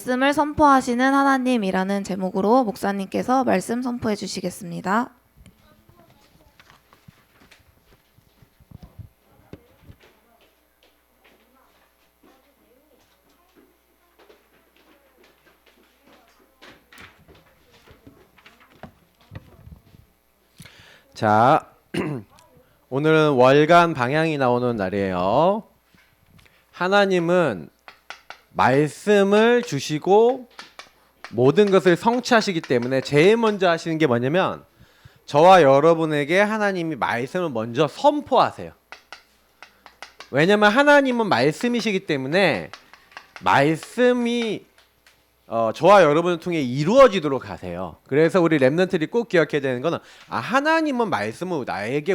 말씀을 선포하시는 하나님이라는 제목으로 목사님께서 말씀 선포해 주시겠습니다. 자, 오늘은 월간 방향이 나오는 날이에요. 하나님은 말씀을 주시고 모든 것을 성취하시기 때문에 제일 먼저 하시는 게 뭐냐면 저와 여러분에게 하나님이 말씀을 먼저 선포하세요. 왜냐면 하나님은 말씀이시기 때문에 말씀이 저와 여러분을 통해 이루어지도록 하세요. 그래서 우리 렘넌트들이 꼭 기억해야 되는 거는 하나님은 말씀을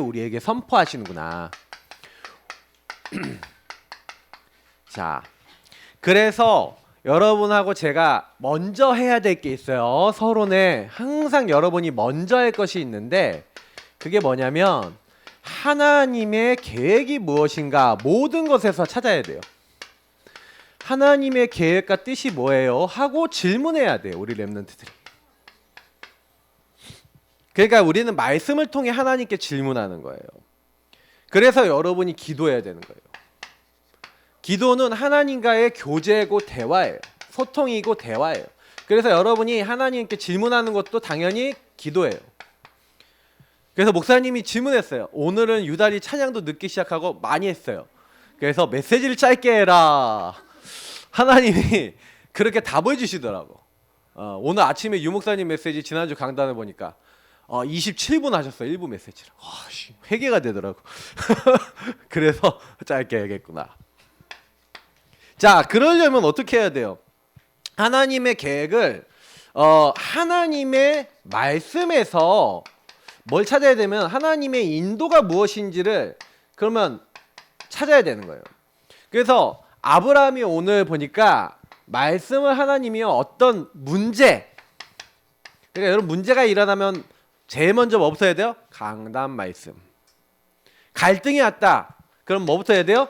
우리에게 선포하시는구나. 자, 그래서 여러분하고 제가 먼저 해야 될 게 있어요. 서론에 항상 여러분이 먼저 할 것이 있는데 그게 뭐냐면 하나님의 계획이 무엇인가 모든 것에서 찾아야 돼요. 하나님의 계획과 뜻이 뭐예요? 하고 질문해야 돼요. 우리 렘넌트들이. 그러니까 우리는 말씀을 통해 하나님께 질문하는 거예요. 그래서 여러분이 기도해야 되는 거예요. 기도는 하나님과의 교제고 대화예요. 소통이고 대화예요. 그래서 여러분이 하나님께 질문하는 것도 당연히 기도예요. 그래서 목사님이 질문했어요. 오늘은 유달리 찬양도 늦게 시작하고 많이 했어요. 그래서 메시지를 짧게 해라. 하나님이 그렇게 답을 주시더라고. 오늘 아침에 유 목사님 메시지 지난주 강단을 보니까 27분 하셨어요. 1부 메시지를. 회개가 되더라고. 그래서 짧게 해야겠구나. 자, 그러려면 어떻게 해야 돼요? 하나님의 계획을 하나님의 말씀에서 뭘 찾아야 되면 하나님의 인도가 무엇인지를 그러면 찾아야 되는 거예요. 그래서 아브라함이 오늘 보니까 말씀을 하나님이 어떤 문제, 그러니까 여러분 문제가 일어나면 제일 먼저 뭐부터 해야 돼요? 강단 말씀. 갈등이 왔다. 그럼 뭐부터 해야 돼요?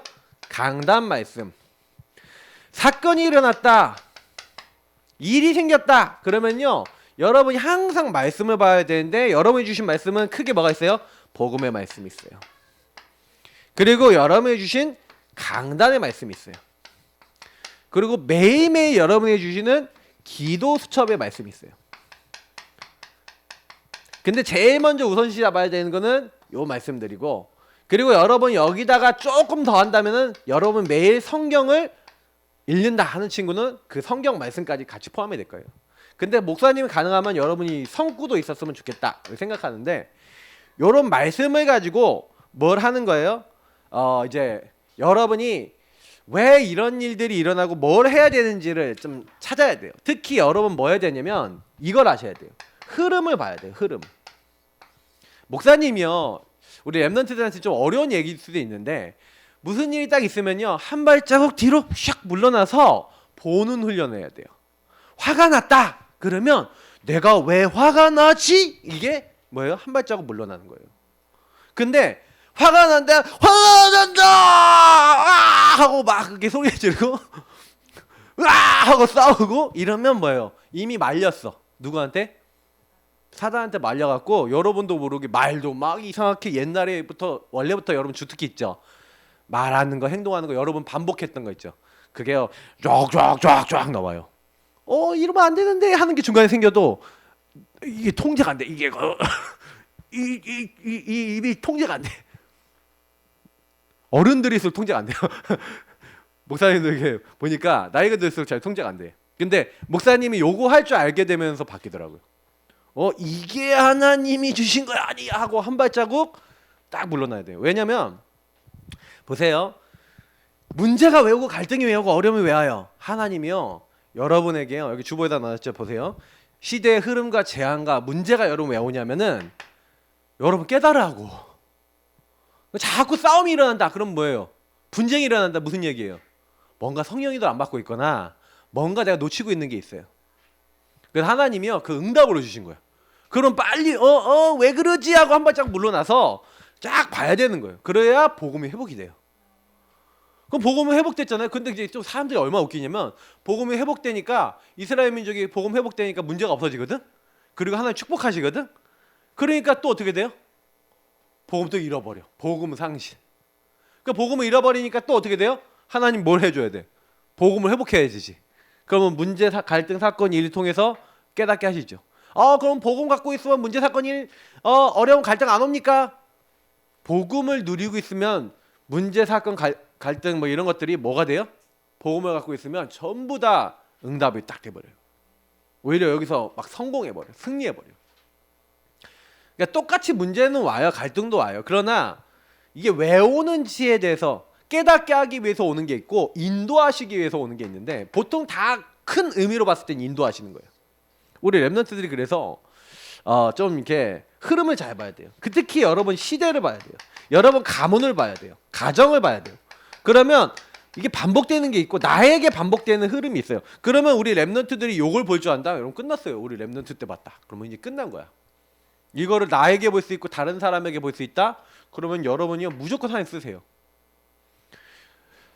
강단 말씀. 사건이 일어났다. 일이 생겼다. 그러면요, 여러분이 항상 말씀을 봐야 되는데 여러분이 주신 말씀은 크게 뭐가 있어요? 복음의 말씀이 있어요. 그리고 여러분이 주신 강단의 말씀이 있어요. 그리고 매일매일 여러분이 주시는 기도 수첩의 말씀이 있어요. 근데 제일 먼저 우선시 잡아야 되는 거는 요 말씀드리고, 그리고 여러분 여기다가 조금 더 한다면은 여러분 매일 성경을 읽는다 하는 친구는 그 성경 말씀까지 같이 포함이 될 거예요. 근데 목사님이 가능하면 여러분이 성구도 있었으면 좋겠다 생각하는데, 요런 말씀을 가지고 뭘 하는 거예요? 이제 여러분이 왜 이런 일들이 일어나고 뭘 해야 되는지를 좀 찾아야 돼요. 특히 여러분 뭐 해야 되냐면 이걸 아셔야 돼요. 흐름을 봐야 돼요. 흐름. 목사님이요, 우리 렘넌트들한테 좀 어려운 얘기일 수도 있는데 무슨 일이 딱 있으면요 한 발자국 뒤로 샥 물러나서 보는 훈련을 해야 돼요. 화가 났다 그러면 내가 왜 화가 나지? 이게 뭐예요? 한 발자국 물러나는 거예요. 근데 화가 난다, 화가 난다 하고 막 그렇게 소리 지르고 하고 싸우고 이러면 뭐예요? 이미 말렸어. 누구한테? 사단한테 말려갖고 여러분도 모르게 말도 막 이상하게 옛날에부터 원래부터 여러분 주특기 있죠. 말하는 거, 행동하는 거 여러분 반복했던 거 있죠. 그게요 쫙쫙쫙쫙 나와요. 이러면 안 되는데 하는 게 중간에 생겨도 이게 통제가 안 돼. 이게 이 입이 통제가 안 돼. 어른들이 있을 통제가 안 돼요. 목사님도 이렇게 보니까 나이가 들수록 잘 통제가 안 돼. 근데 목사님이 요거 할 줄 알게 되면서 바뀌더라고요. 이게 하나님이 주신 거야 아니야 하고 한 발자국 딱 물러나야 돼요. 왜냐면 보세요. 문제가 왜 오고 갈등이 왜 오고 어려움이 왜 와요? 하나님이요 여러분에게요, 여기 주보에다 놨죠. 보세요. 시대의 흐름과 재앙과 문제가 여러분 왜 오냐면은 여러분 깨달으라고. 자꾸 싸움이 일어난다. 그럼 뭐예요? 분쟁이 일어난다. 무슨 얘기예요? 뭔가 성령이도 안 받고 있거나 뭔가 내가 놓치고 있는 게 있어요. 그래서 하나님이요 그 응답으로 주신 거예요. 그럼 빨리 왜 그러지 하고 한 발짝 물러나서 쫙 봐야 되는 거예요. 그래야 복음이 회복이 돼요. 그럼 복음은 회복됐잖아요. 근데 이제 좀 사람들이 얼마나 웃기냐면 복음이 회복되니까 이스라엘 민족이 복음 회복되니까 문제가 없어지거든. 그리고 하나님 축복하시거든. 그러니까 또 어떻게 돼요? 복음 또 잃어버려. 복음 상실. 그러니까 복음을 잃어버리니까 또 어떻게 돼요? 하나님 뭘 해줘야 돼? 복음을 회복해야 되지. 그러면 문제, 갈등, 사건, 일을 통해서 깨닫게 하시죠. 그럼 복음 갖고 있으면 문제, 사건, 일, 어려운 갈등 안 옵니까? 복음을 누리고 있으면 문제, 사건, 갈등 뭐 이런 것들이 뭐가 돼요? 복음을 갖고 있으면 전부 다 응답이 딱 돼버려요. 오히려 여기서 막 성공해버려, 승리해버려. 그러니까 똑같이 문제는 와요, 갈등도 와요. 그러나 이게 왜 오는지에 대해서 깨닫게 하기 위해서 오는 게 있고 인도하시기 위해서 오는 게 있는데 보통 다 큰 의미로 봤을 땐 인도하시는 거예요. 우리 랩런트들이 그래서 좀 이렇게 흐름을 잘 봐야 돼요. 특히 여러분 시대를 봐야 돼요. 여러분 가문을 봐야 돼요. 가정을 봐야 돼요. 그러면 이게 반복되는 게 있고 나에게 반복되는 흐름이 있어요. 그러면 우리 랩런트들이 요걸 볼 줄 안다? 여러분 끝났어요. 우리 랩런트 때 봤다. 그러면 이제 끝난 거야. 이거를 나에게 볼 수 있고 다른 사람에게 볼 수 있다? 그러면 여러분이 무조건 하나 쓰세요.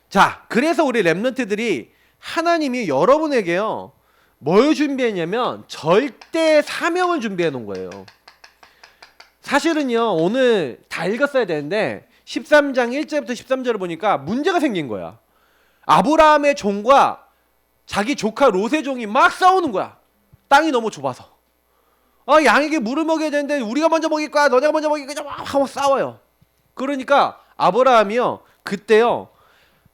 자, 그래서 우리 랩런트들이 하나님이 여러분에게요 뭘 준비했냐면 절대 사명을 준비해 놓은 거예요. 사실은요 오늘 다 읽었어야 되는데 13장 1절부터 13절을 보니까 문제가 생긴 거야. 아브라함의 종과 자기 조카 롯의 종이 막 싸우는 거야. 땅이 너무 좁아서. 양에게 물을 먹여야 되는데 우리가 먼저 먹일 거야, 너네가 먼저 먹일 거야, 막 하고 싸워요. 그러니까 아브라함이요 그때요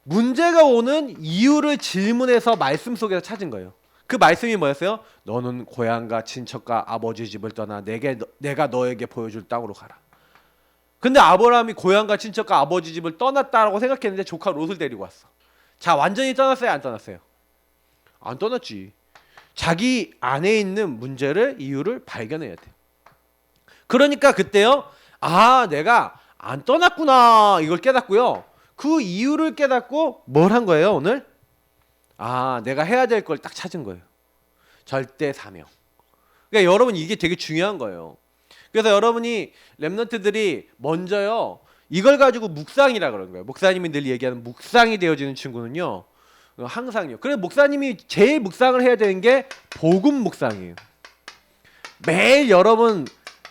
문제가 오는 이유를 질문해서 말씀 속에서 찾은 거예요. 그 말씀이 뭐였어요? 너는 고향과 친척과 아버지 집을 떠나 내가 너에게 보여줄 땅으로 가라. 근데 아브라함이 고향과 친척과 아버지 집을 떠났다라고 생각했는데 조카 롯을 데리고 왔어. 자, 완전히 떠났어요, 안 떠났어요? 안 떠났지. 자기 안에 있는 문제를, 이유를 발견해야 돼. 그러니까 그때요 내가 안 떠났구나 이걸 깨닫고요 그 이유를 깨닫고 뭘 한 거예요 오늘? 내가 해야 될 걸 딱 찾은 거예요. 절대 사명. 그러니까 여러분 이게 되게 중요한 거예요. 그래서 여러분이 랩런트들이 먼저요 이걸 가지고 묵상이라 그러는 거예요. 목사님이 늘 얘기하는 묵상이 되어지는 친구는요 항상요. 그래서 목사님이 제일 묵상을 해야 되는 게 복음 묵상이에요. 매일 여러분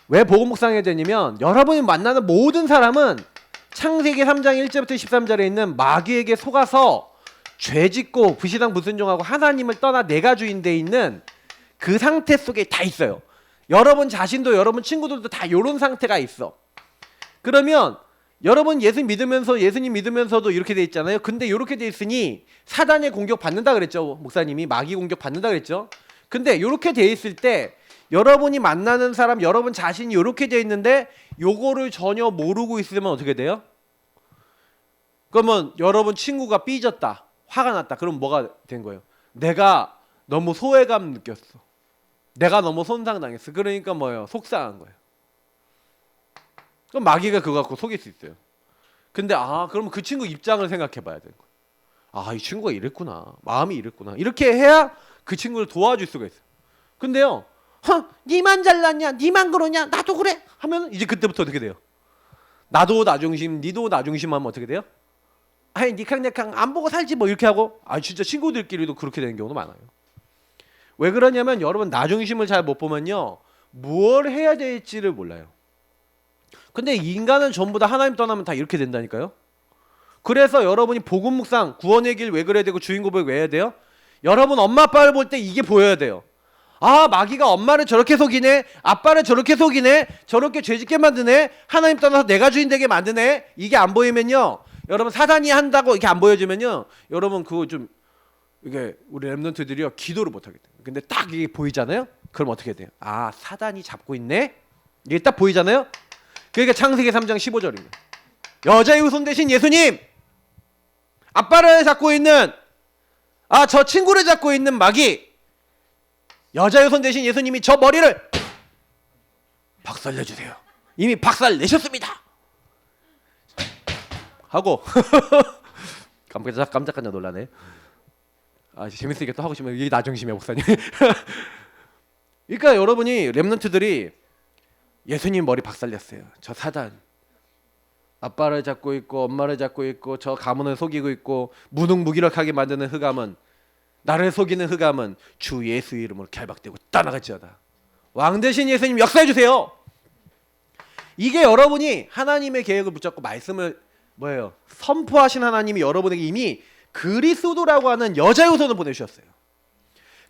왜 복음 묵상해야 되냐면 여러분이 만나는 모든 사람은 창세기 3장 1절부터 13절에 있는 마귀에게 속아서 죄짓고 불신앙 불순종하고 하나님을 떠나 내가 주인돼 있는 그 상태 속에 다 있어요. 여러분 자신도 여러분 친구들도 다 이런 상태가 있어. 그러면 여러분 예수님 믿으면서도 이렇게 돼 있잖아요. 근데 이렇게 돼 있으니 사단의 공격 받는다 그랬죠. 목사님이 마귀 공격 받는다 그랬죠. 근데 이렇게 돼 있을 때 여러분이 만나는 사람 여러분 자신이 이렇게 돼 있는데 요거를 전혀 모르고 있으면 어떻게 돼요? 그러면 여러분 친구가 삐졌다 화가 났다 그럼 뭐가 된 거예요? 내가 너무 소외감 느꼈어. 내가 너무 손상당했어. 그러니까 뭐예요? 속상한 거예요. 그럼 마귀가 그거 갖고 속일 수 있어요. 근데 그러면 그 친구 입장을 생각해 봐야 되는 거예요. 이 친구가 이랬구나. 마음이 이랬구나. 이렇게 해야 그 친구를 도와줄 수가 있어요. 근데요 니만 잘났냐 니만 그러냐 나도 그래 하면 이제 그때부터 어떻게 돼요? 나도 나중심 니도 나중심 하면 어떻게 돼요? 니캉니캉 안 보고 살지 뭐 이렇게 하고 진짜 친구들끼리도 그렇게 되는 경우도 많아요. 왜 그러냐면 여러분 나중심을 잘 못 보면요 뭘 해야 될지를 몰라요. 근데 인간은 전부 다 하나님 떠나면 다 이렇게 된다니까요. 그래서 여러분이 복음 묵상 구원의 길 왜 그래야 되고 주인 고백 왜 해야 돼요? 여러분 엄마 아빠를 볼 때 이게 보여야 돼요. 마귀가 엄마를 저렇게 속이네 아빠를 저렇게 속이네 저렇게 죄짓게 만드네 하나님 떠나서 내가 주인 되게 만드네. 이게 안 보이면요 여러분 사단이 한다고 이렇게 안 보여주면요 여러분 그거 좀 이게 우리 랩런트들이요 기도를 못 하게 돼요. 근데 딱 이게 보이잖아요. 그럼 어떻게 돼요? 사단이 잡고 있네. 이게 딱 보이잖아요. 그러니까 창세기 3장 15절입니다. 여자의 후손 대신 예수님 아빠를 잡고 있는 저 친구를 잡고 있는 마귀 여자의 후손 대신 예수님이 저 머리를 박살내주세요. 이미 박살내셨습니다 하고 깜짝깜짝 놀라네. 재밌으니까 또 하고 싶으면 이게 나중심이야 목사님. 그러니까 여러분이 랩런트들이 예수님 머리 박살냈어요. 저 사단 아빠를 잡고 있고 엄마를 잡고 있고 저 가문을 속이고 있고 무능무기력하게 만드는 흑암은, 나를 속이는 흑암은 주 예수 이름으로 결박되고 떠나갈지어다. 왕 대신 예수님 역사해 주세요. 이게 여러분이 하나님의 계획을 붙잡고 말씀을 뭐예요? 선포하신 하나님이 여러분에게 이미 그리스도라고 하는 여자 요선을 보내주셨어요.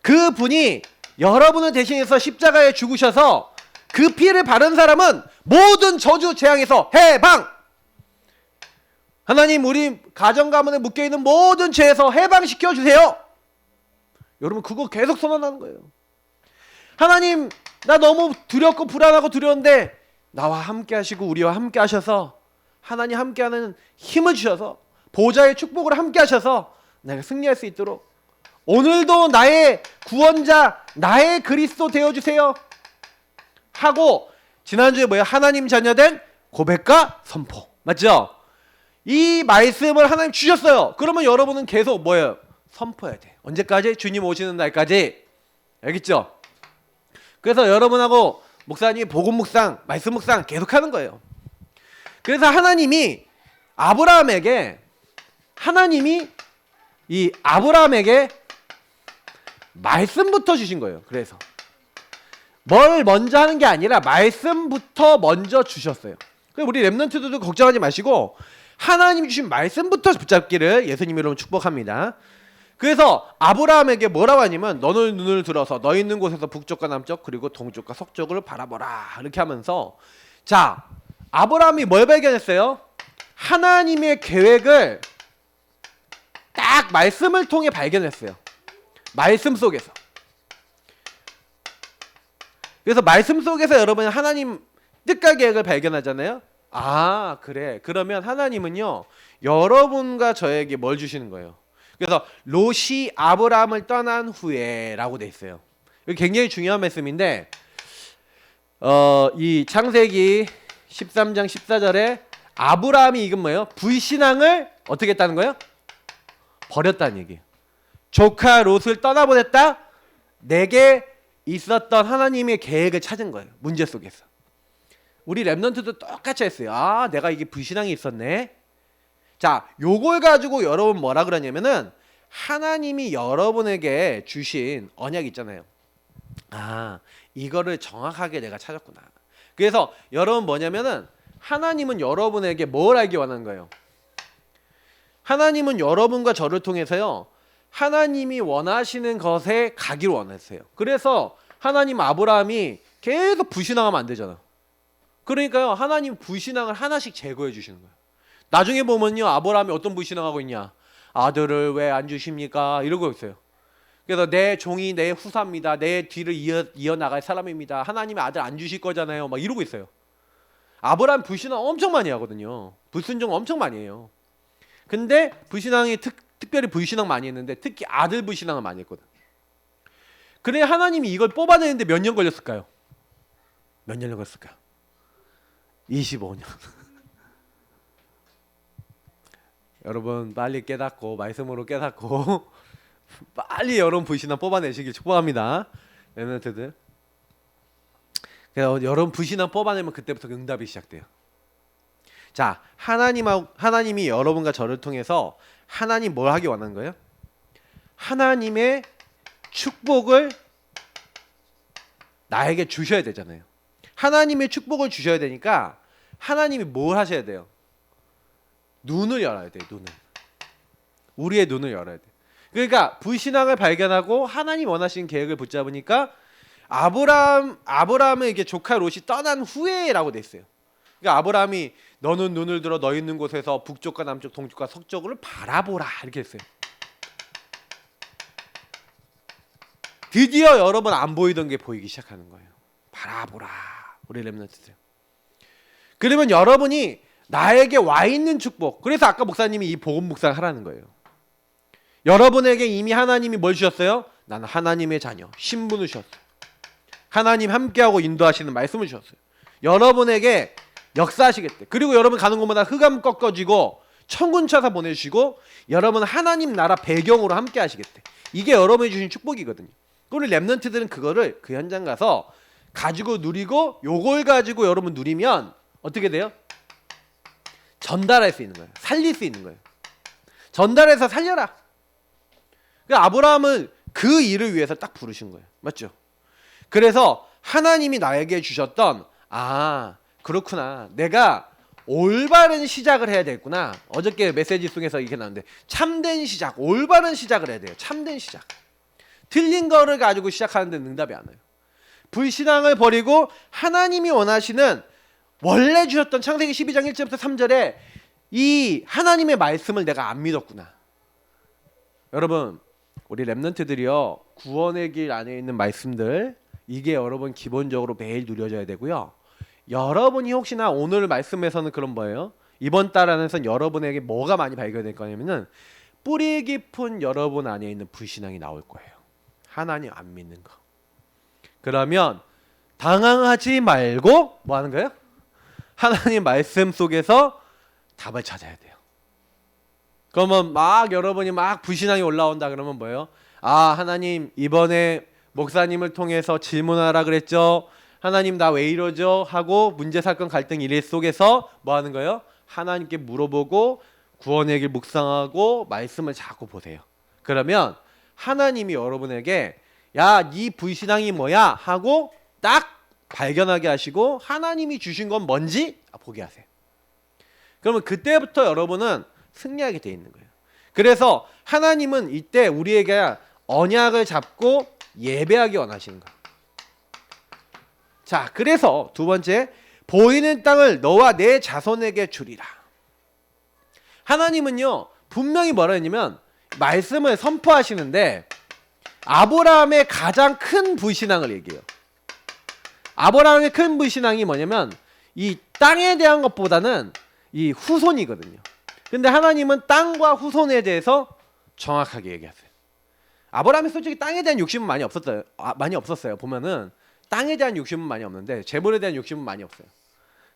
그 분이 여러분을 대신해서 십자가에 죽으셔서 그 피를 바른 사람은 모든 저주 재앙에서 해방. 하나님, 우리 가정 가문에 묶여 있는 모든 죄에서 해방시켜 주세요. 여러분 그거 계속 선언하는 거예요. 하나님, 나 너무 두렵고 불안하고 두려운데 나와 함께 하시고 우리와 함께 하셔서 하나님 함께하는 힘을 주셔서 보좌의 축복을 함께 하셔서 내가 승리할 수 있도록 오늘도 나의 구원자, 나의 그리스도 되어주세요 하고, 지난주에 뭐예요? 하나님 자녀된 고백과 선포, 맞죠? 이 말씀을 하나님 주셨어요. 그러면 여러분은 계속 뭐예요? 선포해야 돼. 언제까지? 주님 오시는 날까지. 알겠죠? 그래서 여러분하고 목사님이 복음 묵상, 말씀 묵상 계속하는 거예요. 그래서 하나님이 아브라함에게 말씀부터 주신 거예요. 그래서 뭘 먼저 하는 게 아니라 말씀부터 먼저 주셨어요. 그래서 우리 렘넌트들도 걱정하지 마시고 하나님이 주신 말씀부터 붙잡기를 예수님 이름으로 축복합니다. 그래서 아브라함에게 뭐라고 하냐면 너는 눈을 들어서 너 있는 곳에서 북쪽과 남쪽 그리고 동쪽과 서쪽을 바라보라 이렇게 하면서, 자, 아브라함이 뭘 발견했어요? 하나님의 계획을 딱 말씀을 통해 발견했어요. 말씀 속에서. 그래서 말씀 속에서 여러분 하나님 뜻과 계획을 발견하잖아요. 아, 그래. 그러면 하나님은요 여러분과 저에게 뭘 주시는 거예요? 그래서 롯이 아브라함을 떠난 후에 라고 돼 있어요. 이거 굉장히 중요한 말씀인데 이 창세기 13장 14절에 아브라함이 이건 뭐예요? 불신앙을 어떻게 했다는 거예요? 버렸다는 얘기예요. 조카 롯을 떠나보냈다. 내게 있었던 하나님의 계획을 찾은 거예요. 문제 속에서. 우리 랩넌트도 똑같이 했어요. 아, 내가 이게 불신앙이 있었네. 자, 요걸 가지고 여러분 뭐라 그러냐면은 하나님이 여러분에게 주신 언약 있잖아요. 아, 이거를 정확하게 내가 찾았구나. 그래서 여러분 뭐냐면은 하나님은 여러분에게 뭘 알기 원하는 거예요? 하나님은 여러분과 저를 통해서요 하나님이 원하시는 것에 가기를 원했어요. 그래서 하나님 아브라함이 계속 불신앙하면 안 되잖아. 그러니까요 하나님 불신앙을 하나씩 제거해 주시는 거예요. 나중에 보면요 아브라함이 어떤 불신앙하고 있냐, 아들을 왜 안 주십니까 이러고 있어요. 그래서 내 종이 내 후사입니다, 내 뒤를 이어나갈 사람입니다, 하나님이 아들 안 주실 거잖아요 막 이러고 있어요. 아브라함 불신앙 엄청 많이 하거든요. 불순종 엄청 많이 해요. 근데 불신앙이 특별히 불신앙 많이 했는데 특히 아들 불신앙을 많이 했거든. 그래 하나님이 이걸 뽑아내는데 몇 년 걸렸을까요? 몇 년 걸렸을까요? 25년. 여러분 빨리 깨닫고 말씀으로 깨닫고 빨리 여러분 불신앙 뽑아내시길 축복합니다. 렘넌트들. 그래서 여러분 불신앙 뽑아내면 그때부터 응답이 시작돼요. 자, 하나님이 여러분과 저를 통해서 하나님 뭘 하기 원하는 거예요? 하나님의 축복을 나에게 주셔야 되잖아요. 하나님의 축복을 주셔야 되니까 하나님이 뭘 하셔야 돼요? 눈을 열어야 돼요. 눈을. 우리의 눈을 열어야 돼요. 그러니까 불신앙을 발견하고 하나님 원하시는 계획을 붙잡으니까 아브라함은 이게 조카 롯이 떠난 후에라고 돼 있어요. 그러니까 아브라함이 너는 눈을 들어 너 있는 곳에서 북쪽과 남쪽 동쪽과 서쪽을 바라보라 이렇게 했어요. 드디어 여러분 안 보이던 게 보이기 시작하는 거예요. 바라보라 우리 렘넌트들. 그러면 여러분이 나에게 와 있는 축복. 그래서 아까 목사님이 이 복음 묵상 하라는 거예요. 여러분에게 이미 하나님이 뭘 주셨어요? 나는 하나님의 자녀 신분을 주셨어요. 하나님 함께하고 인도하시는 말씀을 주셨어요. 여러분에게 역사하시겠대. 그리고 여러분 가는 곳마다 흑암 꺾어지고 천군 천사 보내주시고 여러분 하나님 나라 배경으로 함께 하시겠대. 이게 여러분이 주신 축복이거든요. 우리 렘넌트들은 그거를 그 현장 가서 가지고 누리고 요걸 가지고 여러분 누리면 어떻게 돼요? 전달할 수 있는 거예요. 살릴 수 있는 거예요. 전달해서 살려라. 그러니까 아브라함은 그 일을 위해서 딱 부르신 거예요. 맞죠? 그래서 하나님이 나에게 주셨던 그렇구나. 내가 올바른 시작을 해야 되겠구나. 어저께 메시지 속에서 이렇게 나왔는데 참된 시작, 올바른 시작을 해야 돼요. 참된 시작. 틀린 거를 가지고 시작하는데 응답이 안 와요. 불신앙을 버리고 하나님이 원하시는 원래 주셨던 창세기 12장 1절부터 3절에 이 하나님의 말씀을 내가 안 믿었구나. 여러분, 우리 렘넌트들이요, 구원의 길 안에 있는 말씀들, 이게 여러분 기본적으로 매일 누려져야 되고요. 여러분이 혹시나 오늘 말씀에서는 그런 거예요. 이번 달 안에서 여러분에게 뭐가 많이 발견될 거냐면은 뿌리 깊은 여러분 안에 있는 불신앙이 나올 거예요. 하나님 안 믿는 거. 그러면 당황하지 말고 뭐 하는 거예요? 하나님 말씀 속에서 답을 찾아야 돼요. 그러면 막 여러분이 막 불신앙이 올라온다 그러면 뭐예요? 하나님 이번에 목사님을 통해서 질문하라 그랬죠. 하나님 나 왜 이러죠? 하고 문제 사건 갈등 일 속에서 뭐 하는 거예요? 하나님께 물어보고 구원의 길 묵상하고 말씀을 자꾸 보세요. 그러면 하나님이 여러분에게 야, 네 불신앙이 뭐야? 하고 딱 발견하게 하시고 하나님이 주신 건 뭔지 보게 하세요. 그러면 그때부터 여러분은 승리하게 돼 있는 거예요. 그래서 하나님은 이때 우리에게 언약을 잡고 예배하기 원하시는 거예요. 자, 그래서 두 번째, 보이는 땅을 너와 내 자손에게 주리라. 하나님은요 분명히 뭐라 했냐면 말씀을 선포하시는데 아브라함의 가장 큰 불신앙을 얘기해요. 아브라함의 큰 불신앙이 뭐냐면 이 땅에 대한 것보다는 이 후손이거든요. 근데 하나님은 땅과 후손에 대해서 정확하게 얘기하세요. 아브라함이 솔직히 땅에 대한 욕심은 많이 없었어요. 보면은 땅에 대한 욕심은 많이 없는데 재물에 대한 욕심은 많이 없어요.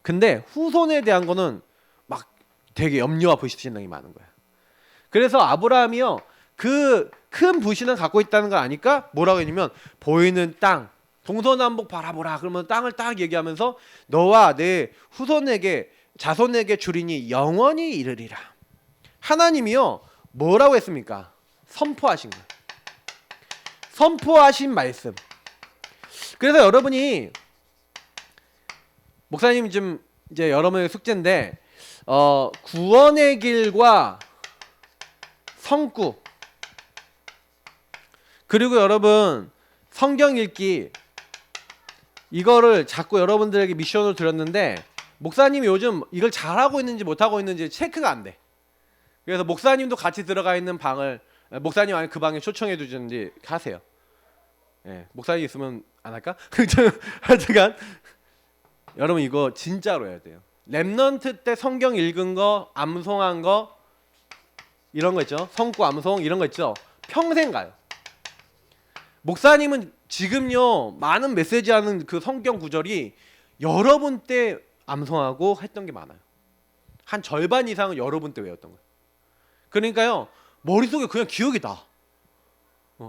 근데 후손에 대한 거는 막 되게 염려와 불신앙이 많은 거야. 그래서 아브라함이요 그 큰 불신을 갖고 있다는 걸 아니까 뭐라고 했냐면 보이는 땅 동서남북 바라보라. 그러면 땅을 딱 얘기하면서 너와 내 후손에게 자손에게 주리니 영원히 이르리라. 하나님이요 뭐라고 했습니까? 선포하신 거예요. 선포하신 말씀. 그래서 여러분이 목사님 좀 이제 여러분의 숙제인데 구원의 길과 성구 그리고 여러분 성경 읽기 이거를 자꾸 여러분들에게 미션으로 드렸는데 목사님이 요즘 이걸 잘하고 있는지 못하고 있는지 체크가 안 돼. 그래서 목사님도 같이 들어가 있는 방을 목사님 아니 그 방에 초청해 주든지 하세요. 예, 목사님 있으면 안 할까? 하여튼간 여러분 이거 진짜로 해야 돼요. 렘넌트 때 성경 읽은 거, 암송한 거 이런 거 있죠. 성구 암송 이런 거 있죠. 평생 가요. 목사님은 지금요 많은 메시지 하는 그 성경 구절이 여러분 때 암송하고 했던 게 많아요. 한 절반 이상은 여러분 때 외웠던 거예요. 그러니까요 머릿속에 그냥 기억이 나.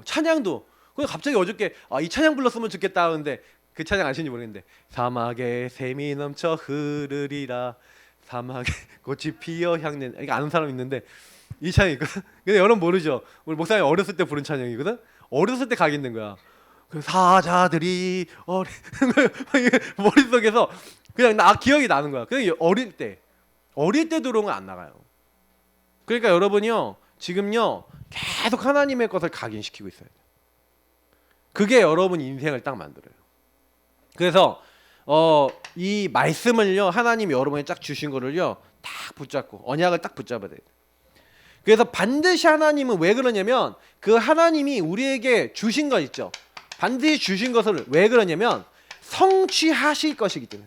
찬양도 그냥 갑자기 어저께 이 찬양 불렀으면 좋겠다 하는데 그 찬양 아시는지 모르겠는데 사막에 샘이 넘쳐 흐르리라 사막에 꽃이 피어 향내 이거 아는 사람 있는데 이 찬양이 있거든. 근데 여러분 모르죠. 우리 목사님 어렸을 때 부른 찬양이거든. 어렸을 때 각 있는 거야. 그 사자들이 머릿속에서 그냥 기억이 나는 거야. 그냥 어릴 때 들어온 건 안 나가요. 그러니까 여러분이요 지금요 계속 하나님의 것을 각인시키고 있어야 돼요. 그게 여러분 인생을 딱 만들어요. 그래서 이 말씀을요 하나님이 여러분이 딱 주신 거를요 딱 붙잡고 언약을 딱 붙잡아야 돼요. 그래서 반드시 하나님은 왜 그러냐면 그 하나님이 우리에게 주신 거 있죠. 반드시 주신 것을 왜 그러냐면 성취하실 것이기 때문에.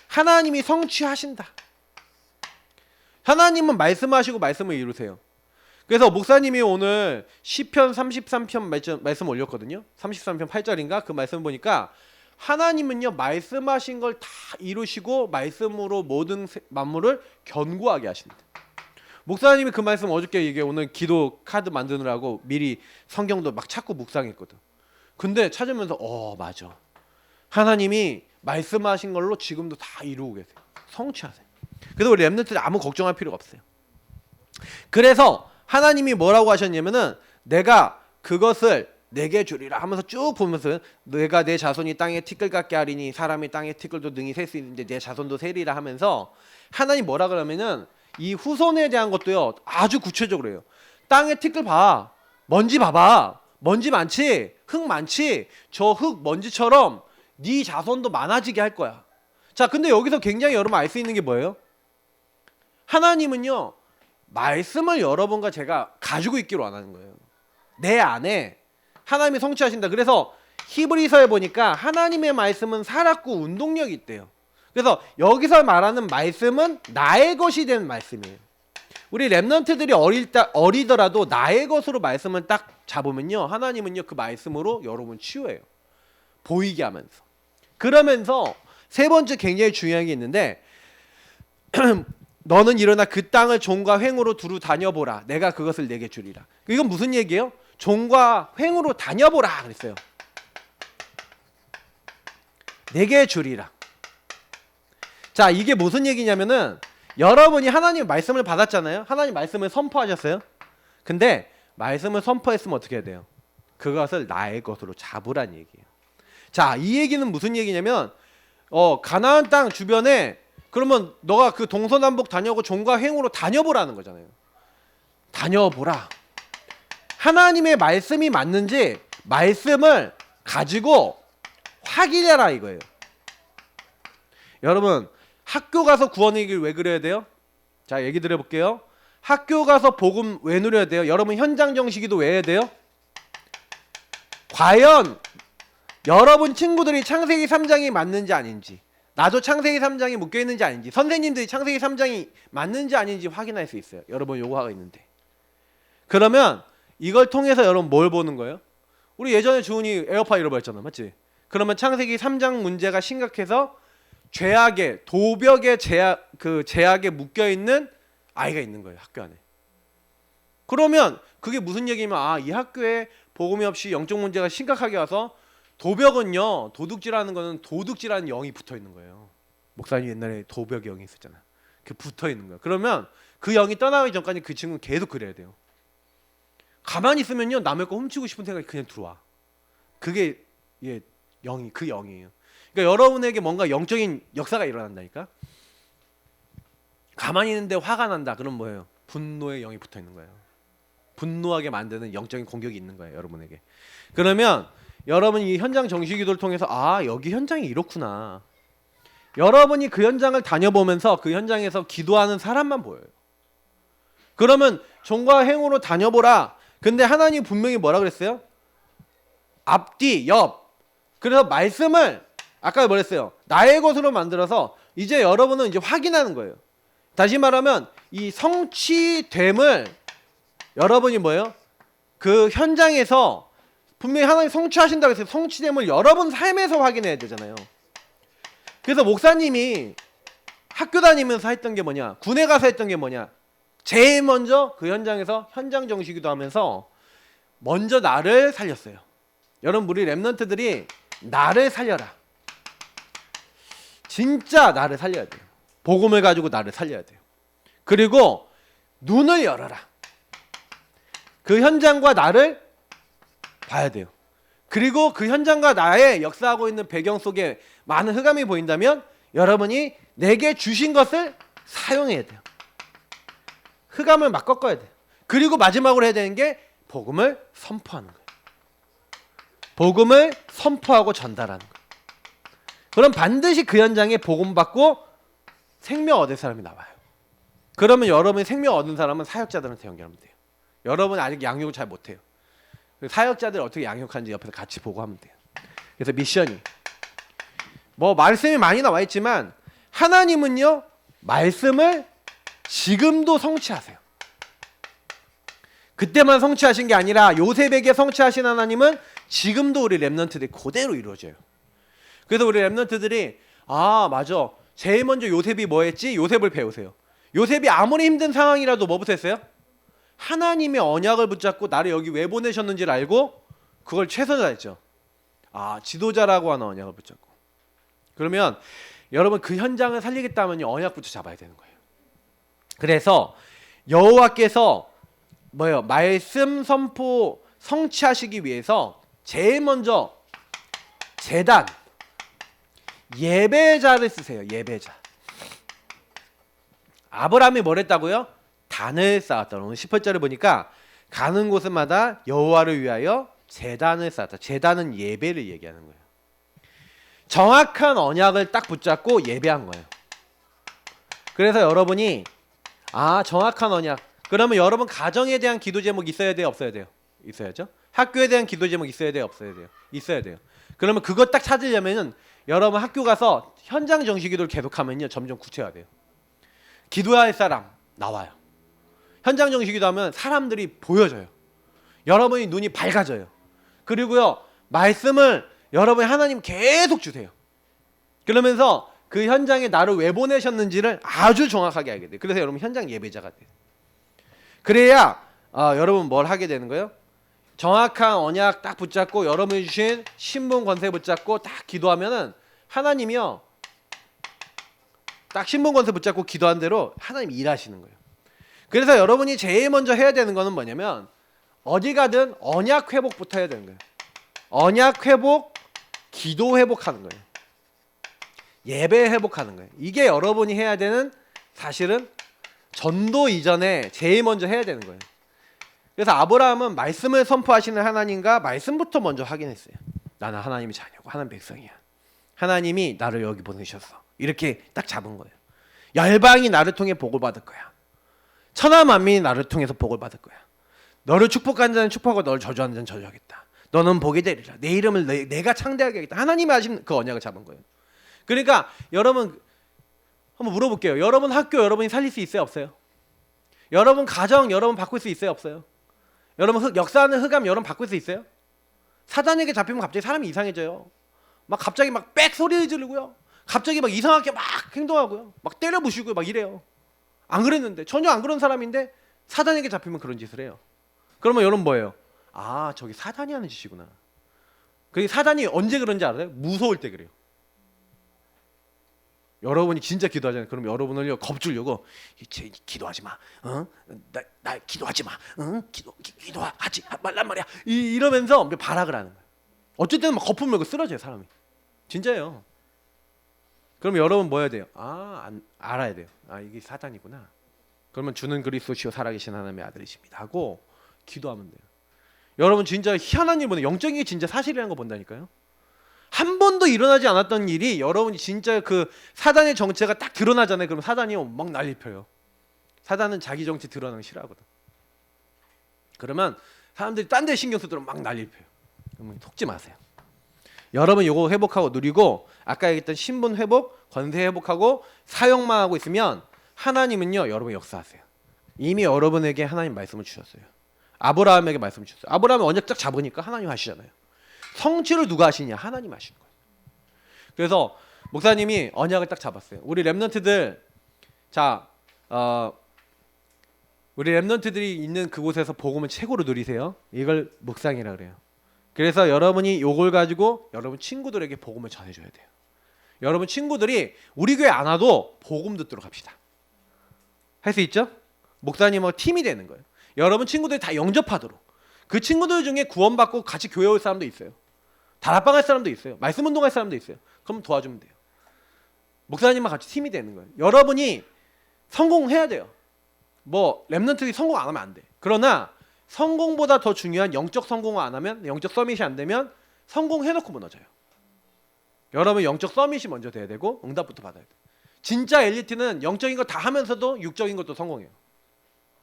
하나님이 성취하신다. 하나님은 말씀하시고 말씀을 이루세요. 그래서 목사님이 오늘 시편 33편 말씀 올렸거든요. 33편 8절인가 그 말씀 보니까 하나님은요 말씀하신 걸 다 이루시고 말씀으로 모든 만물을 견고하게 하신다. 목사님이 그 말씀 어저께 이게 오늘 기도 카드 만드느라고 미리 성경도 막 찾고 묵상했거든. 근데 찾으면서 맞아. 하나님이 말씀하신 걸로 지금도 다 이루고 계세요. 성취하세요. 그래서 우리 렘넌트들 아무 걱정할 필요가 없어요. 그래서 하나님이 뭐라고 하셨냐면은 내가 그것을 내게 주리라 하면서 쭉 보면서 내가 내 자손이 땅에 티끌 같게 하리니 사람이 땅에 티끌도 능히 셀 수 있는데 내 자손도 세리라 하면서 하나님 뭐라 그러면은 이 후손에 대한 것도요 아주 구체적으로 해요. 땅에 티끌 봐. 먼지 봐봐. 먼지 많지? 흙 많지? 저 흙 먼지처럼 네 자손도 많아지게 할 거야. 자, 근데 여기서 굉장히 여러분 알 수 있는 게 뭐예요? 하나님은요 말씀을 여러분과 제가 가지고 있기를 원하는 거예요. 내 안에 하나님이 성취하신다. 그래서 히브리서에 보니까 하나님의 말씀은 살았고 운동력이 있대요. 그래서 여기서 말하는 말씀은 나의 것이 된 말씀이에요. 우리 렘넌트들이 어리더라도 나의 것으로 말씀을 딱 잡으면요 하나님은요 그 말씀으로 여러분 치유해요. 보이게 하면서. 그러면서 세 번째 굉장히 중요한 게 있는데 너는 일어나 그 땅을 종과 횡으로 두루 다녀보라. 내가 그것을 내게 주리라. 이건 무슨 얘기예요? 종과 횡으로 다녀보라 그랬어요. 내게 주리라. 자, 이게 무슨 얘기냐면은 여러분이 하나님의 말씀을 받았잖아요. 하나님 말씀을 선포하셨어요. 근데 말씀을 선포했으면 어떻게 해야 돼요? 그것을 나의 것으로 잡으란 얘기예요. 자, 이 얘기는 무슨 얘기냐면 가나안 땅 주변에 그러면 너가 그 동서남북 다녀고 종과 횡으로 다녀보라는 거잖아요. 다녀보라. 하나님의 말씀이 맞는지 말씀을 가지고 확인해라 이거예요. 여러분 학교 가서 구원의 길 왜 그려야 돼요? 자, 얘기 드려볼게요. 학교 가서 복음 왜 누려야 돼요? 여러분 현장 정식기도 왜 해야 돼요? 과연 여러분 친구들이 창세기 3장이 맞는지 아닌지, 나도 창세기 3장이 묶여있는지 아닌지, 선생님들이 창세기 3장이 맞는지 아닌지 확인할 수 있어요. 여러분 요거 하고 있는데. 그러면 이걸 통해서 여러분 뭘 보는 거예요? 우리 예전에 주은이 에어팟 잃어버렸잖아, 맞지? 그러면 창세기 3장 문제가 심각해서 죄악의 도벽의 제약에 묶여 있는 아이가 있는 거예요, 학교 안에. 그러면 그게 무슨 얘기냐면 이 학교에 복음이 없이 영적 문제가 심각하게 와서 도벽은요, 도둑질하는 거는 도둑질하는 영이 붙어 있는 거예요. 목사님 옛날에 도벽의 영이 있었잖아. 그 붙어 있는 거예요. 그러면 그 영이 떠나기 전까지 그 친구는 계속 그래야 돼요. 가만히 있으면요 남의 거 훔치고 싶은 생각이 그냥 들어와. 그게 영이 그 영이에요. 그러니까 여러분에게 뭔가 영적인 역사가 일어난다니까. 가만히 있는데 화가 난다. 그럼 뭐예요? 분노의 영이 붙어 있는 거예요. 분노하게 만드는 영적인 공격이 있는 거예요, 여러분에게. 그러면 여러분 이 현장 정식기도를 통해서 여기 현장이 이렇구나. 여러분이 그 현장을 다녀보면서 그 현장에서 기도하는 사람만 보여요. 그러면 종과 행으로 다녀보라. 근데 하나님 분명히 뭐라 그랬어요? 앞뒤, 옆. 그래서 말씀을 아까 뭐랬어요? 나의 것으로 만들어서 이제 여러분은 이제 확인하는 거예요. 다시 말하면 이 성취됨을 여러분이 뭐예요? 그 현장에서 분명히 하나님 성취하신다고 해서 성취됨을 여러분 삶에서 확인해야 되잖아요. 그래서 목사님이 학교 다니면서 했던 게 뭐냐? 군에 가서 했던 게 뭐냐? 제일 먼저 그 현장에서 현장 정식기도 하면서 먼저 나를 살렸어요. 여러분 우리 렘넌트들이 나를 살려라. 진짜 나를 살려야 돼요. 복음을 가지고 나를 살려야 돼요. 그리고 눈을 열어라. 그 현장과 나를 봐야 돼요. 그리고 그 현장과 나의 역사하고 있는 배경 속에 많은 흑암이 보인다면 여러분이 내게 주신 것을 사용해야 돼요. 흑암을 막 꺾어야 돼요. 그리고 마지막으로 해야 되는 게 복음을 선포하는 거예요. 복음을 선포하고 전달하는 거예요. 그럼 반드시 그 현장에 복음 받고 생명 얻을 사람이 나와요. 그러면 여러분이 생명 얻은 사람은 사역자들한테 연결하면 돼요. 여러분 아직 양육을 잘 못해요. 사역자들 어떻게 양육하는지 옆에서 같이 보고 하면 돼요. 그래서 미션이 뭐 말씀이 많이 나와 있지만 하나님은요 말씀을 지금도 성취하세요. 그때만 성취하신 게 아니라 요셉에게 성취하신 하나님은 지금도 우리 렘넌트들이 그대로 이루어져요. 그래서 우리 렘넌트들이 맞아. 제일 먼저 요셉이 뭐 했지? 요셉을 배우세요. 요셉이 아무리 힘든 상황이라도 뭐부터 했어요? 하나님의 언약을 붙잡고 나를 여기 왜 보내셨는지를 알고 그걸 최선을 다했죠. 지도자라고 하는 언약을 붙잡고. 그러면 여러분 그 현장을 살리겠다면 언약부터 잡아야 되는 거예요. 그래서 여호와께서 뭐예요? 말씀 선포 성취하시기 위해서 제일 먼저 제단 예배자를 쓰세요. 예배자. 아브라함이 뭘 했다고요? 단을 쌓았다. 오늘 18절을 보니까 가는 곳마다 여호와를 위하여 제단을 쌓았다. 제단은 예배를 얘기하는 거예요. 정확한 언약을 딱 붙잡고 예배한 거예요. 그래서 여러분이 정확한 언약. 그러면 여러분 가정에 대한 기도 제목 있어야 돼요? 없어야 돼요? 있어야죠. 학교에 대한 기도 제목 있어야 돼요? 없어야 돼요? 있어야 돼요. 그러면 그거 딱 찾으려면은 여러분 학교 가서 현장 정식 기도를 계속하면요 점점 구체화돼요. 기도할 사람 나와요. 현장 정식 기도하면 사람들이 보여져요. 여러분이 눈이 밝아져요. 그리고요 말씀을 여러분이 하나님 계속 주세요. 그러면서 그 현장에 나를 왜 보내셨는지를 아주 정확하게 알게 돼요. 그래서 여러분 현장 예배자가 돼요. 그래야 여러분 뭘 하게 되는 거예요? 정확한 언약 딱 붙잡고 여러분이 주신 신분 권세 붙잡고 딱 기도하면은 하나님이요 딱 신분 권세 붙잡고 기도한 대로 하나님이 일하시는 거예요. 그래서 여러분이 제일 먼저 해야 되는 거는 뭐냐면 어디 가든 언약 회복부터 해야 되는 거예요. 언약 회복, 기도 회복하는 거예요. 예배 회복하는 거예요. 이게 여러분이 해야 되는 사실은 전도 이전에 제일 먼저 해야 되는 거예요. 그래서 아브라함은 말씀을 선포하시는 하나님과 말씀부터 먼저 확인했어요. 나는 하나님의 자녀고 하나님 백성이야. 하나님이 나를 여기 보내셨어. 이렇게 딱 잡은 거예요. 열방이 나를 통해 복을 받을 거야. 천하 만민이 나를 통해서 복을 받을 거야. 너를 축복한 자는 축복하고 너를 저주하는 자는 저주하겠다. 너는 복이 되리라. 내 이름을 내가 창대하게 하겠다. 하나님이 하신 그 언약을 잡은 거예요. 그러니까 여러분 한번 물어볼게요. 여러분 학교 여러분이 살릴 수 있어요? 없어요? 여러분 가정 여러분 바꿀 수 있어요? 없어요? 여러분 역사하는 흑암 여러분 바꿀 수 있어요? 사단에게 잡히면 갑자기 사람이 이상해져요. 막 갑자기 막 빽 소리 지르고요. 갑자기 막 이상하게 막 행동하고요. 막 때려 부시고요. 막 이래요. 안 그랬는데 전혀 안 그런 사람인데 사단에게 잡히면 그런 짓을 해요. 그러면 여러분 뭐예요? 저기 사단이 하는 짓이구나. 그게 사단이 언제 그런지 알아요? 무서울 때 그래요. 여러분이 진짜 기도하잖아요. 그럼 여러분을요 겁주려고 기도하지 마. 나 기도하지 마. 기도하지 말란 말이야. 이러면서 발악을 하는 거예요. 어쨌든 막 거품 물고 쓰러져요 사람이. 진짜예요. 그럼 여러분 뭐 해야 돼요? 알아야 돼요. 이게 사단이구나. 그러면 주는 그리스도시요 살아계신 하나님의 아들이십니다 하고 기도하면 돼요. 여러분 진짜 희한한 일 보는 영적인 게 진짜 사실이라는 거 본다니까요. 한 번도 일어나지 않았던 일이 여러분이 진짜 그 사단의 정체가 딱 드러나잖아요. 그럼 사단이 막 난리 펴요. 사단은 자기 정체 드러나는 거 싫어하거든. 그러면 사람들이 딴 데 신경 쓰도록 막 난리 펴요. 그러면 속지 마세요. 여러분 요거 회복하고 누리고 아까 얘기했던 신분 회복, 권세 회복하고 사역만 하고 있으면 하나님은요 여러분 역사하세요. 이미 여러분에게 하나님 말씀을 주셨어요. 아브라함에게 말씀을 주셨어요. 아브라함은 언약 딱 잡으니까 하나님 하시잖아요. 성취를 누가 하시냐? 하나님 하시는 거예요. 그래서 목사님이 언약을 딱 잡았어요. 우리 렘넌트들 우리 렘넌트들이 있는 그곳에서 복음을 최고로 누리세요. 이걸 묵상이라 그래요. 그래서 여러분이 요걸 가지고 여러분 친구들에게 복음을 전해줘야 돼요. 여러분 친구들이 우리 교회 안 와도 복음 듣도록 합시다. 할 수 있죠? 목사님하고 팀이 되는 거예요. 여러분 친구들이 다 영접하도록. 그 친구들 중에 구원받고 같이 교회 올 사람도 있어요. 다락방 할 사람도 있어요. 말씀 운동할 사람도 있어요. 그럼 도와주면 돼요. 목사님과 같이 팀이 되는 거예요. 여러분이 성공해야 돼요. 뭐 렘넌트들이 성공 안 하면 안 돼. 그러나 성공보다 더 중요한 영적 성공을 안 하면, 영적 서밋이 안 되면 성공해놓고 무너져요. 여러분 영적 서밋이 먼저 돼야 되고 응답부터 받아야 돼. 진짜 엘리트는 영적인 거 다 하면서도 육적인 것도 성공해요.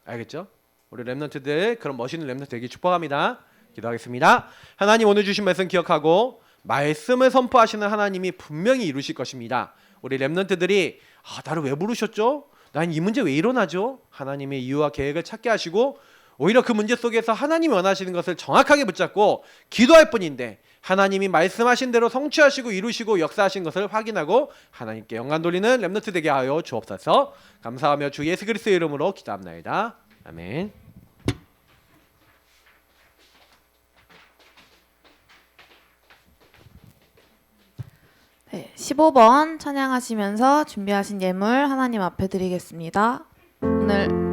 알겠죠? 우리 렘넌트들 그런 멋있는 렘넌트 되기 축복합니다. 기도하겠습니다. 하나님 오늘 주신 말씀 기억하고 말씀을 선포하시는 하나님이 분명히 이루실 것입니다. 우리 렘넌트들이 나를 왜 부르셨죠? 난 이 문제 왜 일어나죠? 하나님의 이유와 계획을 찾게 하시고 오히려 그 문제 속에서 하나님이 원하시는 것을 정확하게 붙잡고 기도할 뿐인데 하나님이 말씀하신 대로 성취하시고 이루시고 역사하신 것을 확인하고 하나님께 영광 돌리는 렘넌트 되게 하여 주옵소서. 감사하며 주 예수 그리스도의 이름으로 기도합나이다. 아멘. 네, 15번 찬양하시면서 준비하신 예물 하나님 앞에 드리겠습니다. 오늘